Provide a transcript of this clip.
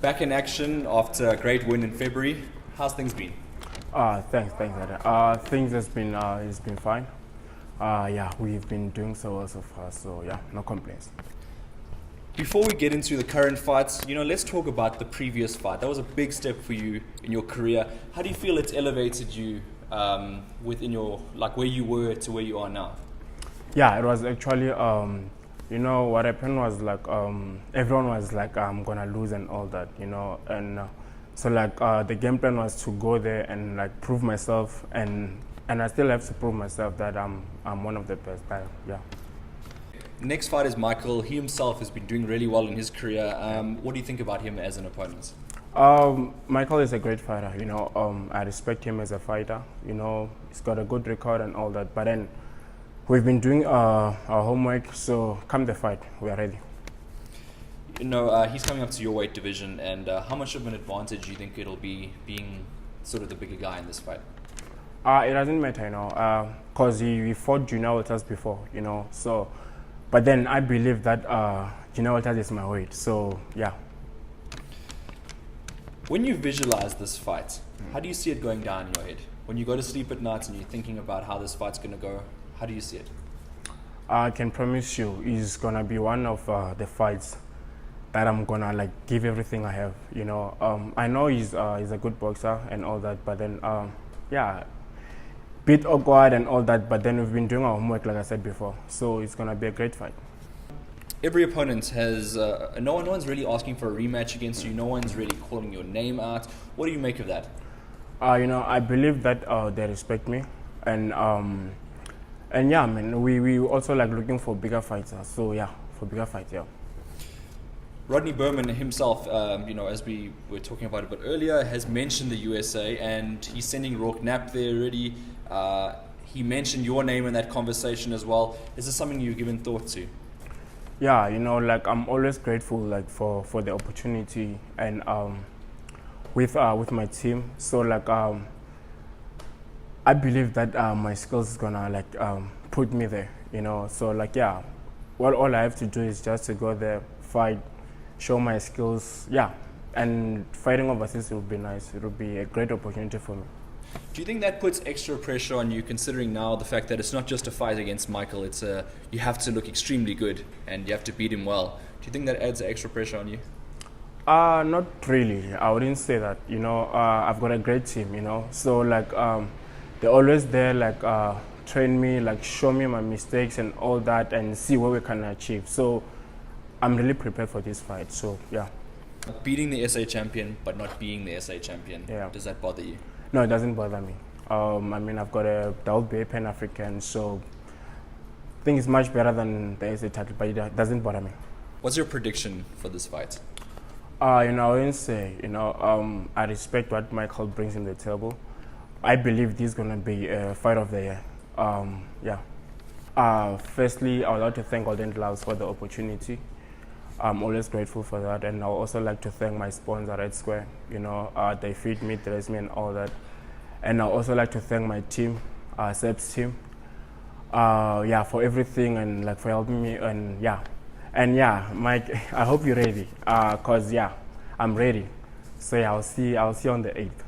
Back in action after a great win in February. How's things been? Thanks, Adam. Things has been fine. Yeah, we've been doing so well so far. So yeah, no complaints. Before we get into the current fights, let's talk about the previous fight. That was a big step for you in your career. How do you feel it's elevated you within your where you were to where you are now? Yeah, it was actually what happened was everyone was I'm gonna lose and all that, and so the game plan was to go there and prove myself, and I still have to prove myself that I'm one of the best. Yeah. Next fight is Michael. He himself has been doing really well in his career. What do you think about him as an opponent? Michael is a great fighter. I respect him as a fighter. He's got a good record and all that. But then we've been doing our homework. So come the fight, we are ready. He's coming up to your weight division, and how much of an advantage do you think it'll be being sort of the bigger guy in this fight? It doesn't matter, because he fought junior welters before, So, but then I believe that junior welters is my weight. So yeah. When you visualize this fight, how do you see it going down in your head? When you go to sleep at night and you're thinking about how this fight's going to go, how do you see it? I can promise you it's going to be one of the fights that I'm going to give everything I have. I know he's a good boxer and all that, but then, yeah, bit awkward and all that, but then we've been doing our homework, like I said before. So it's going to be a great fight. Every opponent has, no one's really asking for a rematch against you. No one's really calling your name out. What do you make of that? I believe that they respect me, and yeah, man, we also looking for bigger fights. So yeah, for bigger fights, yeah. Rodney Berman himself, as we were talking about a bit earlier, has mentioned the USA, and he's sending Rourke Knapp there already. He mentioned your name in that conversation as well. Is this something you've given thought to? Yeah, I'm always grateful for the opportunity and with my team. So I believe that my skills is gonna put me there. So yeah, all I have to do is just to go there, fight, show my skills. Yeah, and fighting overseas will be nice. It will be a great opportunity for me. Do you think that puts extra pressure on you, considering now the fact that it's not just a fight against Michael, it's you have to look extremely good and you have to beat him well? Do you think that adds extra pressure on you? Not really. I wouldn't say that. I've got a great team, so they're always there, train me, show me my mistakes and all that, and see what we can achieve. So I'm really prepared for this fight. So yeah. Beating the SA champion but not being the SA champion, yeah. Does that bother you? No, it doesn't bother me. I've got a WBA Pan-African, so I think it's much better than the SA title, but it doesn't bother me. What's your prediction for this fight? I wouldn't say, I respect what Michael brings in the table. I believe this is going to be a fight of the year. Yeah. Firstly, I would like to thank Golden Gloves for the opportunity. I'm always grateful for that, and I would also like to thank my sponsor, Red Square. They feed me, dress me, and all that. And I also like to thank my team, Seb's team, for everything and for helping me. And yeah, Mike, I hope you're ready, cause yeah, I'm ready. So yeah, I'll see you on the 8th.